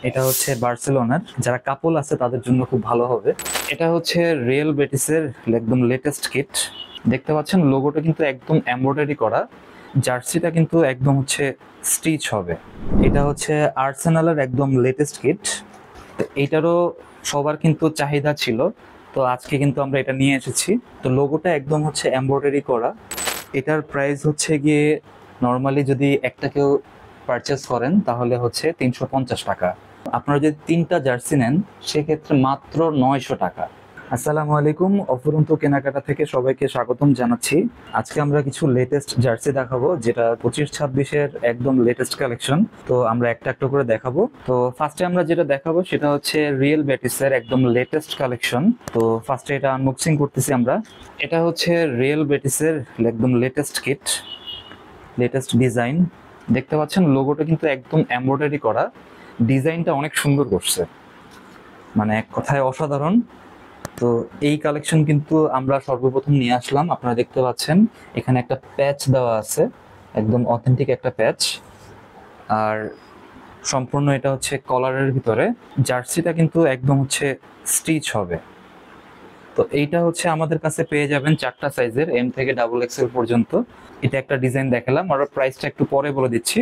এটা হচ্ছে বার্সেলোনার, যারা কাপল আছে তাদের জন্য খুব ভালো হবে। এটা হচ্ছে রিয়েল বেটিসের একদম লেটেস্ট কিট। দেখতে পাচ্ছেন লোগোটা কিন্তু একদম এমব্রয়ডারি করা, জার্সিটা কিন্তু একদম হচ্ছে স্টিচ হবে। এটা হচ্ছে আর্সেনালের একদম লেটেস্ট কিট। তো এইটারও সবার কিন্তু চাহিদা ছিল, তো আজকে কিন্তু আমরা এটা নিয়ে এসেছি। তো লোগোটা একদম হচ্ছে এমব্রয়ডারি করা। এটার প্রাইস হচ্ছে গিয়ে নর্মালি যদি একটা কেউ পারচেস করেন তাহলে হচ্ছে 350 টাকা। আপনারা যদি 3টা জার্সি নেন সেক্ষেত্রে মাত্র 900 টাকা। আসসালামু আলাইকুম, অফুরন্ত কেনাকাটা থেকে সবাইকে স্বাগতম জানাচ্ছি। আজকে আমরা কিছু লেটেস্ট জার্সি দেখাবো, যেটা 25-26-এর একদম লেটেস্ট কালেকশন। তো আমরা একটা একটা করে দেখাবো। তো ফার্স্টে আমরা যেটা দেখাবো সেটা হচ্ছে রিয়েল বেটিসের একদম লেটেস্ট কালেকশন। তো ফার্স্টে এটা আনবক্সিং করতেছি আমরা। এটা হচ্ছে রিয়েল বেটিসের একদম লেটেস্ট কিট, লেটেস্ট ডিজাইন। দেখতে পাচ্ছেন লোগোটা কিন্তু একদম এমব্রয়ডারি করা, ডিজাইনটা অনেক সুন্দর করছে, মানে এক কথায় অসাধারণ। তো এই কালেকশন কিন্তু আমরা সর্বপ্রথম নিয়ে আসলাম। আপনারা দেখতে পাচ্ছেন এখানে একটা প্যাচ দেওয়া আছে, একদম অথেন্টিক একটা প্যাচ। আর সম্পূর্ণ এটা হচ্ছে কলারের ভিতরে। জার্সিটা কিন্তু একদম হচ্ছে স্টিচ হবে। তো এইটা হচ্ছে আমাদের কাছে পেয়ে যাবেন 4টা সাইজের, এম থেকে XXL পর্যন্ত। এটা একটা ডিজাইন দেখালাম, আর প্রাইসটা একটু পরে বলে দিচ্ছি।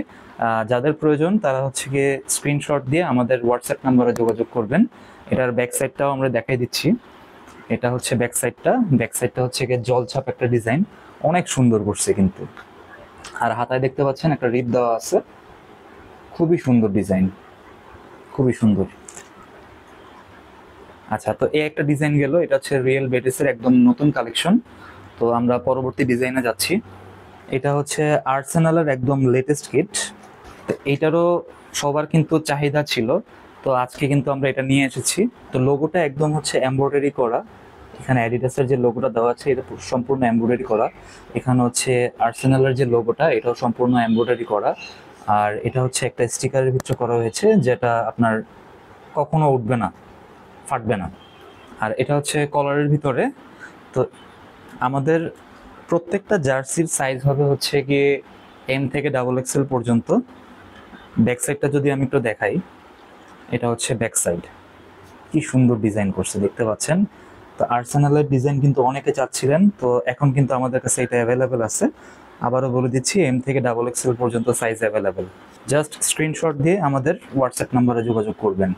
যাদের প্রয়োজন তারা হচ্ছে গিয়ে স্ক্রিনশট দিয়ে আমাদের হোয়াটসঅ্যাপ নাম্বারে যোগাযোগ করবেন। এটার ব্যাক সাইডটাও আমরা দেখাই দিচ্ছি। এটা হচ্ছে ব্যাক সাইডটা হচ্ছে গিয়ে জলছাপ একটা ডিজাইন, অনেক সুন্দর করছে কিন্তু। আর হাতায় দেখতে পাচ্ছেন একটা রিপ দেওয়া আছে, খুবই সুন্দর ডিজাইন, খুবই সুন্দর। আচ্ছা, তো এই একটা ডিজাইন গেল, এটা হচ্ছে রিয়েল বেটিসের একদম নতুন কালেকশন। তো আমরা পরবর্তী ডিজাইনে যাচ্ছি। এটা হচ্ছে আর্সেনালের একদম লেটেস্ট কিট। তো এইটারও সবার কিন্তু চাহিদা ছিল, তো আজকে কিন্তু আমরা এটা নিয়ে এসেছি। তো লোগোটা একদম হচ্ছে এমব্রয়ডারি করা। এখানে অ্যাডিডাসের যে লোগোটা দেওয়া আছে এটা সম্পূর্ণ এমব্রয়ডারি করা। এখানে হচ্ছে আর্সেনালের যে লোগোটা এটাও সম্পূর্ণ এমব্রয়ডারি করা। আর এটা হচ্ছে একটা স্টিকারের ভিতরে করা হয়েছে, যেটা আপনার কখনো উঠবে না, ফাটবে না। আর এটা হচ্ছে কলারের ভিতরে। তো আমাদের প্রত্যেকটা জার্সির সাইজ হবে হচ্ছে গিয়ে এম থেকে XXL পর্যন্ত। ব্যাক সাইডটা যদি আমি একটু দেখাই, এটা হচ্ছে ব্যাক সাইড, কি সুন্দর ডিজাইন করছে দেখতে পাচ্ছেন। তো আর্সেনালের ডিজাইন কিন্তু অনেকে চাচ্ছিলেন, তো এখন কিন্তু আমাদের কাছে এটা অ্যাভেলেবেল আছে। আবারও বলে দিচ্ছি, এম থেকে XXL পর্যন্ত সাইজ অ্যাভেলেবেল। জাস্ট স্ক্রিনশট দিয়ে আমাদের হোয়াটসঅ্যাপ নাম্বারে যোগাযোগ করবেন।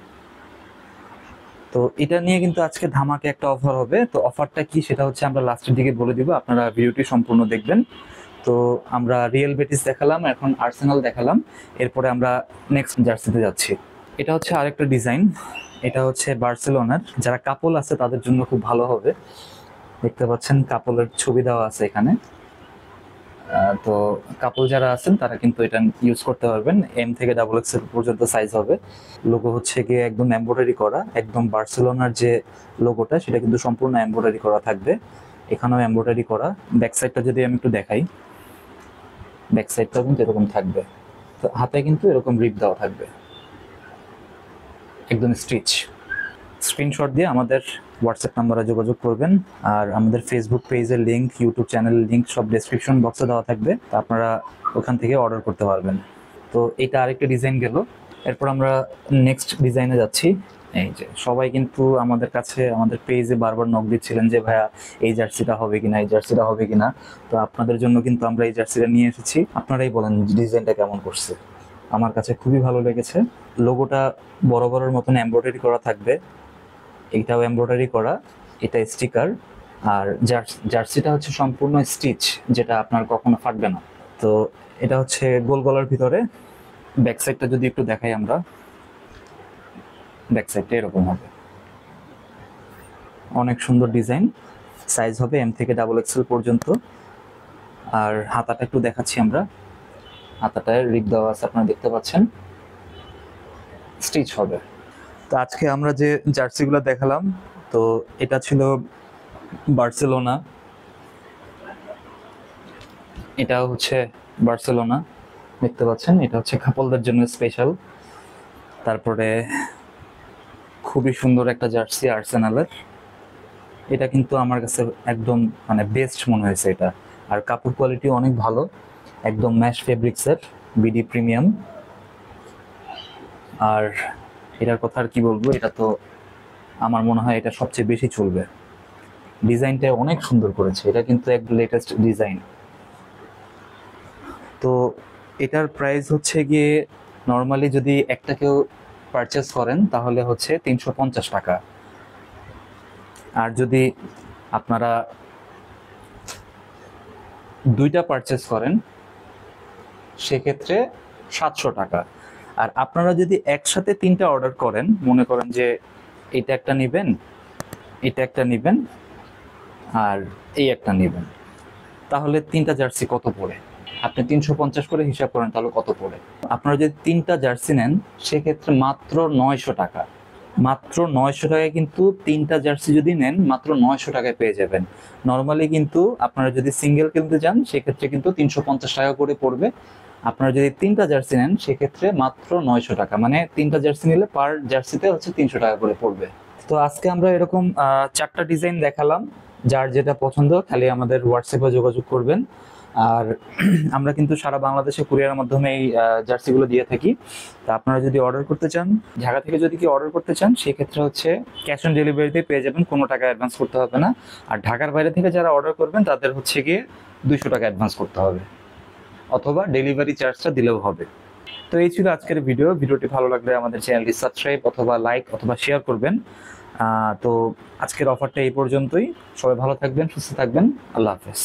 তো এটা নিয়ে কিন্তু আজকে ধামাকে একটা অফার হবে। তো অফারটা কি সেটা হচ্ছে আমরা লাস্টের দিকে বলে দিব, আপনারা ভিডিওটি সম্পূর্ণ দেখবেন। তো আমরা রিয়েল বেটিস দেখালাম, এখন আর্সেনাল দেখালাম, এরপরে আমরা নেক্সট জার্সিতে যাচ্ছি। এটা হচ্ছে আরেকটা ডিজাইন। এটা হচ্ছে বার্সেলোনার, যারা কাপল আছে তাদের জন্য খুব ভালো হবে। দেখতে পাচ্ছেন কাপলের ছবি দেওয়া আছে এখানে। তো কাপল যারা আছেন তারা কিন্তু এটা ইউজ করতে পারবেন। এম থেকে XXL পর্যন্ত সাইজ হবে। লোগো হচ্ছে গিয়ে একদম এমব্রয়ডারি করা, একদম বার্সেলোনার যে লোগোটা সেটা কিন্তু সম্পূর্ণ এমব্রয়ডারি করা থাকবে। এখানেও এমব্রয়ডারি করা। ব্যাক সাইডটা যদি আমি একটু দেখাই, ব্যাক সাইডটাও কিন্তু এরকম থাকবে। তো হাতে কিন্তু এরকম রিপ দেওয়া থাকবে, একদম স্টিচ। স্ক্রিনশট দিয়ে আমাদের হোয়াটসঅ্যাপ নাম্বারে যোগাযোগ করবেন। আর আমাদের ফেসবুক পেজের লিঙ্ক, ইউটিউব চ্যানেলের লিঙ্ক সব ডেসক্রিপশন বক্সে দেওয়া থাকবে, তো আপনারা ওখান থেকে অর্ডার করতে পারবেন। তো এটা আরেকটা ডিজাইন গেল, এরপর আমরা নেক্সট ডিজাইনে যাচ্ছি। এই যে সবাই কিন্তু আমাদের কাছে, আমাদের পেজে বারবার নক দিচ্ছিলেন যে ভাইয়া এই জার্সিটা হবে কিনা, এই জার্সিটা হবে কিনা। তো আপনাদের জন্য কিন্তু আমরা এই জার্সিটা নিয়ে এসেছি। আপনারাই বলেন ডিজাইনটা কেমন করছে। আমার কাছে খুবই ভালো লেগেছে। লোগোটা বরাবরের মতন এমব্রয়ডারি করা থাকবে, এইটাও এমব্রয়ডারি করা, এটা স্টিকার। আর জার্সিটা হচ্ছে সম্পূর্ণ স্টিচ, যেটা আপনার কখনো ফাটবে না। তো এটা হচ্ছে গোল গলার ভিতরে। ব্যাক সাইডটা যদি একটু দেখাই আমরা, ব্যাক সাইডটা এরকম হবে, অনেক সুন্দর ডিজাইন। সাইজ হবে এম থেকে XXL পর্যন্ত। আর হাতাটা একটু দেখাচ্ছি আমরা, হাতাটায় রিপ দেওয়া আছে আপনারা দেখতে পাচ্ছেন, স্টিচ হবে। তো আজকে আমরা যে জার্সিগুলো দেখালাম, তো এটা ছিল বার্সেলোনা, এটা হচ্ছে বার্সেলোনা দেখতে পাচ্ছেন, এটা হচ্ছে কাপলদের জন্য স্পেশাল। তারপরে খুবই সুন্দর একটা জার্সি আর্সেনালের, এটা কিন্তু আমার কাছে একদম মানে বেস্ট মনে হয়েছে এটা। আর কাপড় কোয়ালিটি অনেক ভালো, একদম ম্যাশ ফেব্রিক্সের, বিডি প্রিমিয়াম। আর এটার কথা আর কি বলবো, এটা তো আমার মনে হয় এটা সবচেয়ে বেশি চলবে। ডিজাইনটা অনেক সুন্দর করেছে, এটা কিন্তু একদম লেটেস্ট ডিজাইন। তো এটার প্রাইস হচ্ছে গিয়ে নর্মালি যদি একটা কেউ পারচেস করেন তাহলে হচ্ছে 350 টাকা, আর যদি আপনারা দুইটা পারচেস করেন সেক্ষেত্রে 700 টাকা। আর আপনারা যদি একসাথে তিনটা অর্ডার করেন, মনে করেন যে এটা একটা নেবেন, এটা একটা নেবেন, আর এই একটা নেবেন, তাহলে তিনটা জার্সি কত পড়ে? আপনি 350 করে হিসাব করেন তাহলে কত পড়ে। আপনারা যদি তিনটা জার্সি নেন সেক্ষেত্রে মাত্র 900 টাকা, মাত্র 900 টাকায় কিন্তু তিনটা জার্সি যদি নেন মাত্র 900 টাকায় পেয়ে যাবেন। নর্মালি কিন্তু আপনারা যদি সিঙ্গেল কিনতে যান সেক্ষেত্রে কিন্তু 350 টাকা করে পড়বে। আপনারা যদি তিনটা জার্সি নেন সেক্ষেত্রে মাত্র 900 টাকা, মানে তিনটা জার্সি নিলে পার জার্সিতে হচ্ছে 300 টাকা করে পড়বে। তো আজকে আমরা এরকম 4টা ডিজাইন দেখালাম, যার যেটা পছন্দ খালি আমাদের হোয়াটসঅ্যাপে যোগাযোগ করবেন। আর আমরা কিন্তু সারা বাংলাদেশে কুরিয়ারের মাধ্যমে এই জার্সিগুলো দিয়ে থাকি। তা আপনারা যদি অর্ডার করতে চান, ঢাকা থেকে যদি কেউ অর্ডার করতে চান সেক্ষেত্রে হচ্ছে ক্যাশ অন ডেলিভারিতে পেয়ে যাবেন, কোনো টাকা অ্যাডভান্স করতে হবে না। আর ঢাকার বাইরে থেকে যারা অর্ডার করবেন তাদের হচ্ছে গিয়ে 200 টাকা অ্যাডভান্স করতে হবে, অথবা ডেলিভারি চার্জটা দিলেও হবে। তো এই ছিল আজকের ভিডিওটি ভালো লাগলে আমাদের চ্যানেলটি সাবস্ক্রাইব অথবা লাইক অথবা শেয়ার করবেন। তো আজকের অফারটা এই পর্যন্তই। সবাই ভালো থাকবেন, সুস্থ থাকবেন। আল্লাহ হাফেজ।